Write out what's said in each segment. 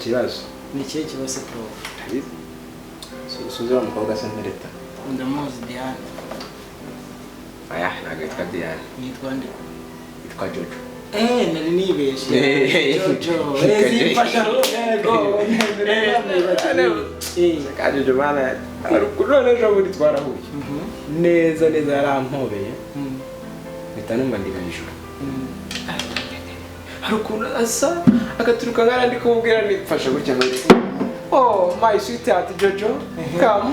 kibazo ni ikihe kibazo bro suzo umukobwa sentereta ndamuzi Diane aya ntabwo yitwa Diane yitwa nde yitwa Jojo nari nibeshe Jojo zifasha yego kandi Jojo bana arukuro nejo muri twarahuye neza yarampobeye bitanumva ndi bijuru harukuntu asa agaturuka ngarandi kumubwira nifasha gutya ngo oh my sweetheart Jojo come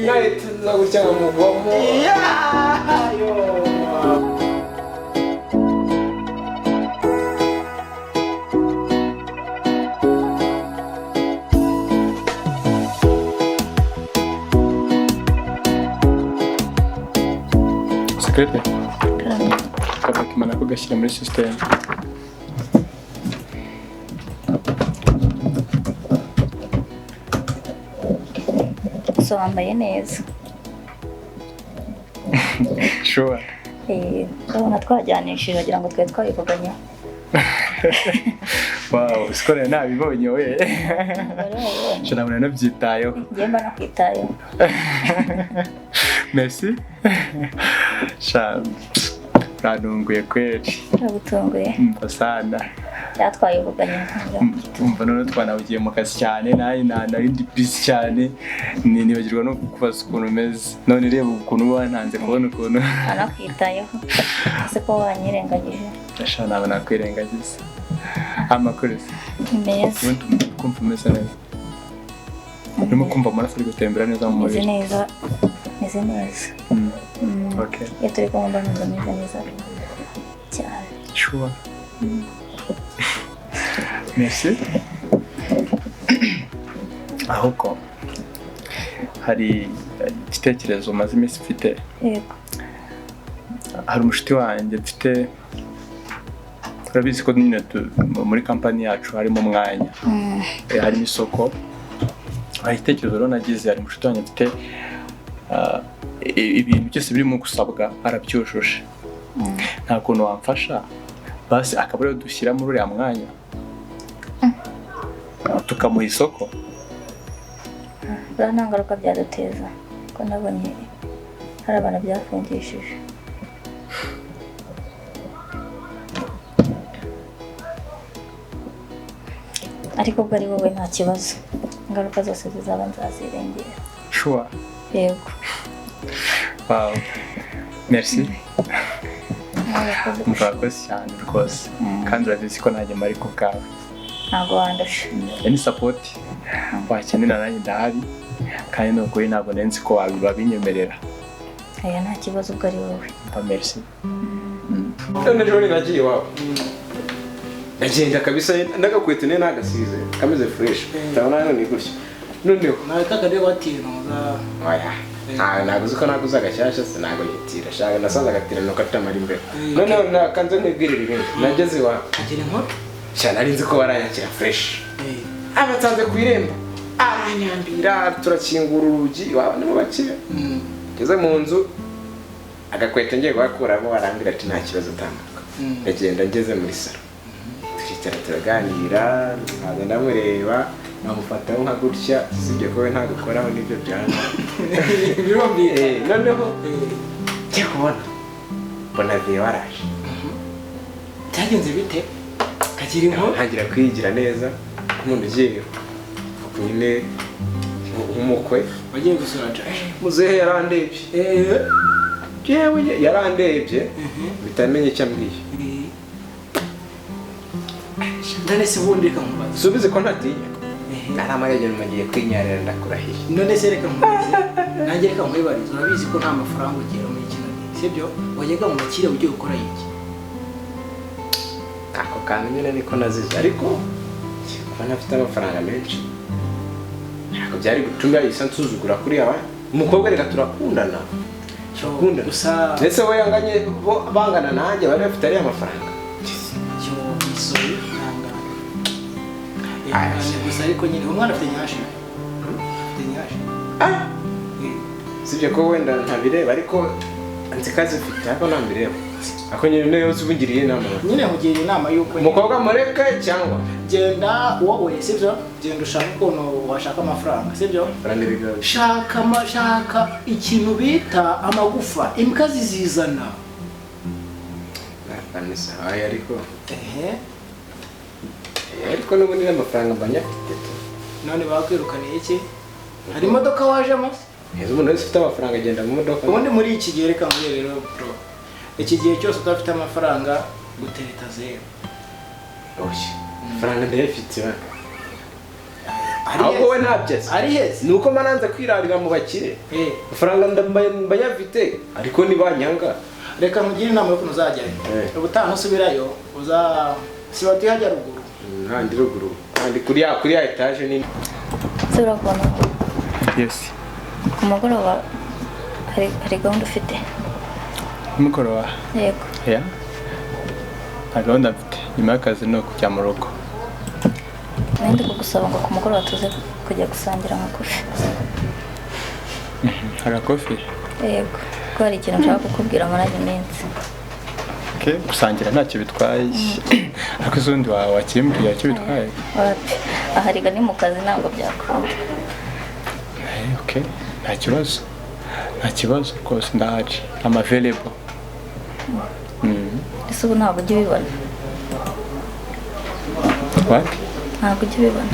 night nagutya ngo mugomo yo Secrete. Kabakimana ko gashyira muri system. So wambaye neza. Sure. Urabona twajyanishije wagira ngo twe twayivuganye. Wow, sikore nabibonye we. Shanabona nabyitayeho. Ngemba nakwitayeho. Merci. Radunguye kweli. Uragutunguye. Sana. Yatwayivuganye. Umva none twanabugiye mu kazi cyane nari ndi busy cyane nibagirwa no kubaza ukuntu meze none reba ukuntu wantanze kubona ukuntu anakwitayeho ese ko wanyirengagije ndashana nabona kwirengagiza amakuru neza kumva umeze neza urimo kumva amaraso ari gutembera neza mu mubiri meze neza okay iyo turi kumva numva meze neza cyane sure merci ahubwo hari igitekerezo umaze iminsi mfite yego hari umushuti wanjye mfite turabizi ko nyine muri kampani yacu harimo umwanya harimo isoko hari igitekerezo rero nagize hari umushuti wanjye mfite ibintu byose birimo gusabwa arabyujuje nta kuntu wamfasha basi akaba rero dushyira muri uriya mwanya tukamuha isoko nta ngaruka byaduteza ko nabonye hari abantu byafungishije ariko ubwo ari wowe nta kibazo ingaruka zose zizaba nzazirengera sure yego wow merci murakoze cyane rwose kandi urabizi ko nanjye mari ku bwawe ntabwo wandusha any support wakenera nanjye ndahari kandi n'ukuri ntabwo nenzi ko wabinyemerera aya nta kibazo ubwo ari wowe merci none rero nagiye iwawe nagenda kabisa ndagakwete ne nagasize kameze fresh ndabona none gutya noneho nawe kakade watinoza oya naguze ko naguze agashyashya se nago yitira shaka nasanze agatira no katamara imbere noneho nakanze nibwirira ibindi nageze iwawe agira inkuru cyane ari nzi ko barayakira fresh abatanze ku irembo aranyambira turakingura urugi iwawe ni mu bakire ngeze mu nzu agakwete ngiye gukuramo barambira ati nta kibazo utambuka ndagenda ngeze muri salo twicara turaganira nkaza ndamureba nkamufataho nka gutya sibye ko we ntagukoraho n'ibyo byana noneho njye kubona mbona viye waraje byagenze bite kagira inkuru ntangira kwigira neza nk'umuntu ugiye nyine umukwe wagiye gusura Jojo muzehe yarandebye yewe yarandebye bitamenye icyo ambwiye none se ubundi reka nkubaze subize ko ntatinya ari amayegero mugiye kwinyarira ndakurahiye none se reka nkubaze nanjye reka nkwibarize urabizi ko nta mafaranga ugira muri kino gihe sibyo wajyaga mu bakire ugiye gukora iki ako kantu nyine niko nazize ariko kuba ntafite amafaranga menshi ntabwo byari gutuma yahise nsuzugura kuri aba umukobwa reka turakundana gusa ndetse we yanganye bangana nanjye bari bafite ariya mafaranga cyo isori nangana gusa ariko nyine umwana afite nyashi sibyo ko wenda ntabireba ariko nzi kazi ufite ariko ntabireba akazi. ako nyine niyo uzubungiriye inama Nyine nkugiriye inama y'uko umukobwa mureke cyangwa genda wowe sibyo, genda ushaka ukuntu washaka amafaranga sibyo, shaka ikintu bita amagufa, imbwa zizizana. ariko ariko n'ubundi n'amafaranga mbanyafite. None bakwirukaniye iki? Hari imodoka wajemo? Umuntu wese ufite amafaranga agenda mu modoka. Ubundi muri iki gihe reka mbwire rero bro, iki gihe cyose udafite amafaranga gutereta zero. Amafaranga ndayafite bana. Ahubwo we ntabyeze. Ari heza. Nuko mananza kwirarira mu bakire. Amafaranga ndambayafite ariko nibanyanga. Reka nkugire inama yo kunuzajya. Ubutaha usubirayo sibati hajya ruguru. Handi ruguru. Handi kuri etage nini. Sura kubona. Yes. Ku mugoroba hari gahunda ufite? Umugoroba? Yego. Ya? Nta gahunda mfite. Nyuma y'akazi ni ukujya mu rugo. Nandi kugusaba ngo ku mugoroba tuze kujya gusangira nka kofi. Agakofi? Yego. Ko hari ikintu nshaka kukubwira muri iyi minsi. Okay, gusangira ntacyo bitwaye. Ariko uzundi wakimbwira icyo bitwaye. Wapi? Ahariga ni mu kazi ntabwo byakunda. Okay, nta kibazo. Nta kibazo rwose ndahari. I'm available. Ese ubu ntabwo ujya ubibona? What? Ntabwo ujya ubibona.